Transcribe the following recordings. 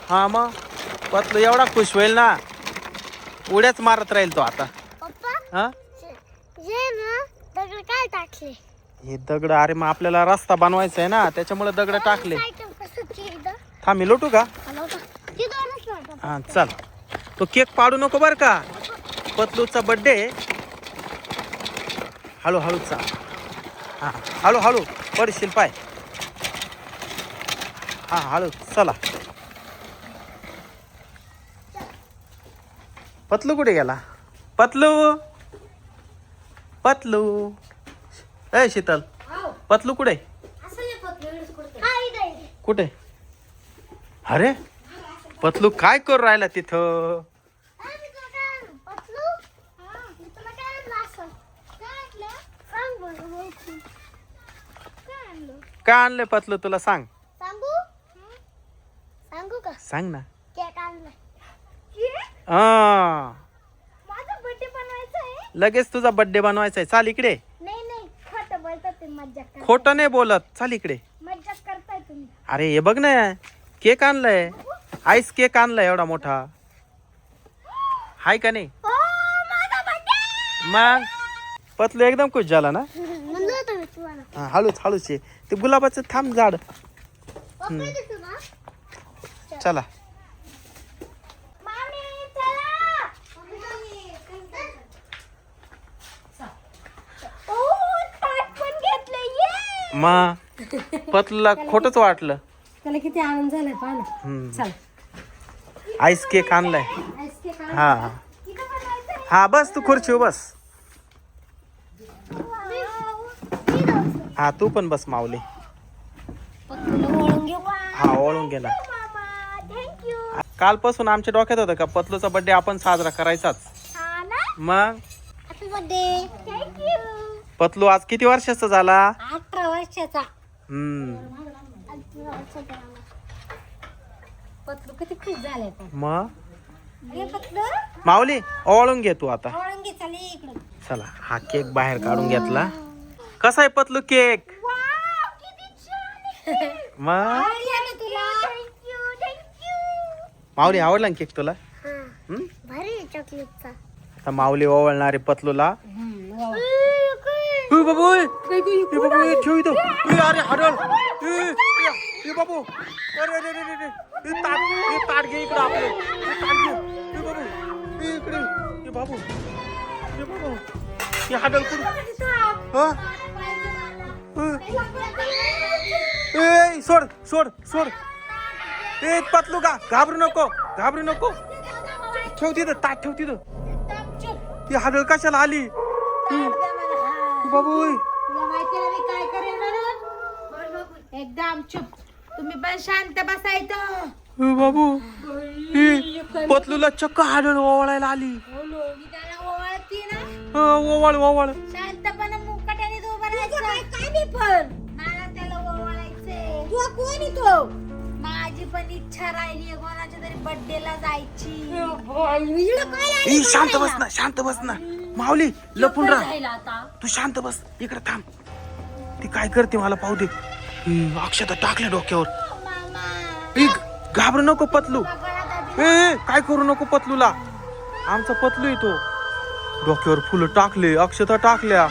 हा मग पतलू एवढा खुश होईल ना, उड्याच मारत राहील तो आता. हा काय टाकले हे दगड, अरे मग आपल्याला रस्ता बनवायचा आहे ना, त्याच्यामुळे दगड टाकले. थांब मी लोटू का? हा चल, तो केक पाडू नको बर का, पतलूचा बर्थडे. हळू हळू चाल, हा हळू हळू पडशील पाय. हा हळू चला. पतलू कुठे गेला? पतलू पतलू ए शीतल, पतलू कुठे? कुठे? अरे पतलू काय करू राहिला तिथं? काय आणलंय पतलू तुला? सांग सांगू का? सांग ना. केक आणलाय. हा माझा बर्थडे बनवायचा आहे. लगेच तुझा बर्थडे बनवायचा आहे. चाल इकडे. नाही खोटं बोलतात ते, मजाक करताय. खोटं नाही बोलत, चाल इकडे. मजाक करताय तुम्ही. अरे हे बघ ना, केक आणलाय, आईस केक आणलाय एवढा मोठा. हाय का नाही? माझा बर्थडे. मग पतलू एकदम खुश झाला ना. म्हणलं होतं मी तुम्हाला. हा हळूच हळूच ये. ते गुलाबाचं थांब झाड. पप्पा देतो ना. चला मामी चला. ओ ताट पण घेतलं. ये मग पतलूला खोटच वाटलं. त्याला किती आनंद झालाय पहा ना. हम्म. चल आईस केक आणलाय. आईस केक आण. हा इथं बनवायचं. हा बस, तू खुर्चीवर बस. हा तू पण बस माऊली. पत्तूला वळून घेऊ. हा ओळून गेला. मामा थँक्यू. कालपासून आमच्या डोक्यात होतं का पतलूचा बर्थडे आपण साजरा करायचाच. हा ना. मग हॅपी बर्थडे. थँक्यू. पतलू आज किती वर्षाचा झाला? 18 वर्षाचा. पत्तू किती खुश झालाय पण. मग हे पत्तू माऊली ओळून घे तू आता. वळून घे. चल ये इकडं. चला हा केक बाहेर काढून घेतला. कसा आहे पतलू केक? वाव किती छान आहे. मग आवडला ना तुला? थँक्यू. माऊली आवडला ना केक तुला? हा हम्म? भारी आहे चॉकलेटचा. आता माऊली ओवळणारे पतलूला. वाव. ए बाबू, ए बाबू, ए ठेव इथं. ए अरे हरळ. ए बाबू, अरे अरे अरे अरे. ए ताट घे इकडं आपलं. ए ताट घे. ए बाबू, ए इकडे. ए बाबू, ए बाबू. ए हरळ कुठं? हा? ए सोड सोड सोड. ए पतलू का घाबरू नको, घाबरू नको. ठेव तिथं, ताट ठेव तिथं. ती हरळ कशाला आली? बाबू तुला माहिती ना मी काय करेन म्हणून? एकदम चुप. तुम्ही पण शांत बसायचं. बाबू पतलूला चक्क हरळ ओवाळायला आली. मी त्याला ओवाळती ना. ओवाळ ओवाळ. शांतपणे मुकाट्याने तो बनायचं. काय नाही पण मला त्याला ओवाळायचंय. तू कोण आहे तो? माझी पण इच्छा राहिली आहे कोणाच्या तरी बर्थडेला जायची. ए शांत बस ना, शांत बस ना. माऊली लपून राह. राहिला आता. तू शांत बस, इकडे थांब. ती काय करते मला पाहू दे. अक्षता टाकल्या डोक्यावर. ए घाबरू नको पतलू. ए काय करू नको पतलूला. आमचा पतलू आहे तो. डोक्यावर फुलं टाकले, अक्षता टाकल्या.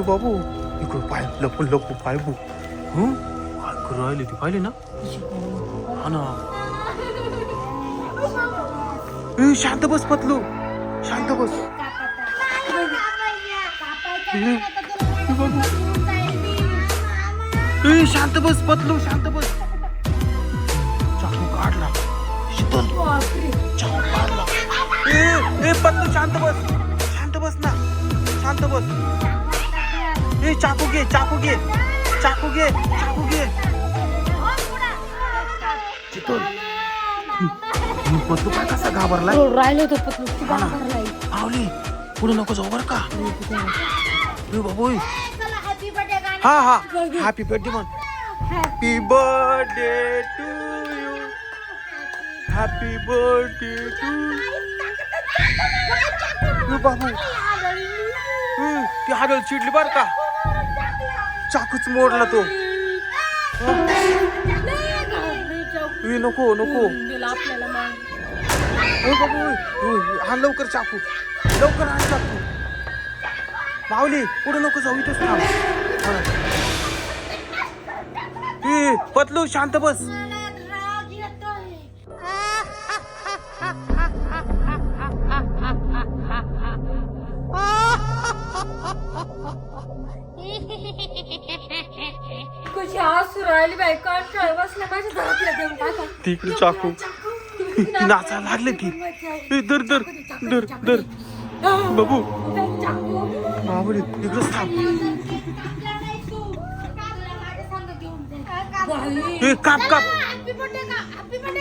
बाबू इकडं पाय लपून लपू पाय बू. काय करू राहिली ती, पाहिली ना? हा ना. ए शांत बस पतलू, शांत बस. ए शांत बस पतलू, शांत बस. चाकू काढला. शीतल चाकू काढला. ए पतलू शांत बस, शांत बस ना, शांत बस. ए चाकू घे, चाकू घे, चाकू घे, चाकू घे. शीतल पतलू काय कसा घाबरलाय? राहिलो तो पत्तू किती घाबरलाय. आवली पुढे नको जाऊ बर का. बाबू हॅपी बर्थडे गाणं. हा हा हॅपी बर्थडे म्हण. Happy birthday to you, happy birthday to you. बाबू ती हरळ चिडली बर का, चाकूच मोडला तो. नको नको गेला आपल्याला मार. ओ बाबू हा लवकर चाकू लवकर हा चाकू माऊली पुढे नको जाऊ इथेच थांब ए पतलू शांत बस मला राग येतोय. कशी हसू राहिली बाई कंटाळ बसला माझ्या घरातल्या देऊन टाका. तिकडे चाकू नाचायला लागले ती ए, दर दर दर दर बाबू माऊली इकडेच थांब ए काप काप हॅपी बर्थडे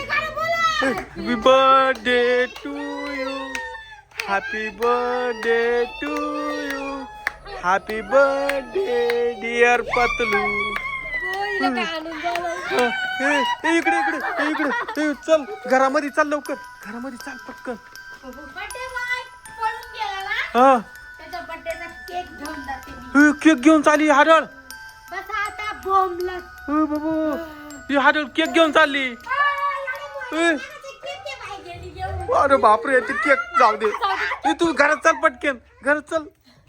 गाणं बोला. Happy birthday to you happy birthday to you happy birthday dear Patlu इकडे इकडे इकडे चल घरामध्ये चाल लवकर घरामध्ये चाल पटकन बर्थडे बॉय पळून गेला ना. हा त्याच्या बर्थडेचा केक घेऊन जाते मी. केक घेऊन चालली हाडळ बस आता बोंबला. बाबू ही हाडळ केक घेऊन चालली अरे बापरे ते केक जाऊ दे तू घरात चाल पटकन घरात चल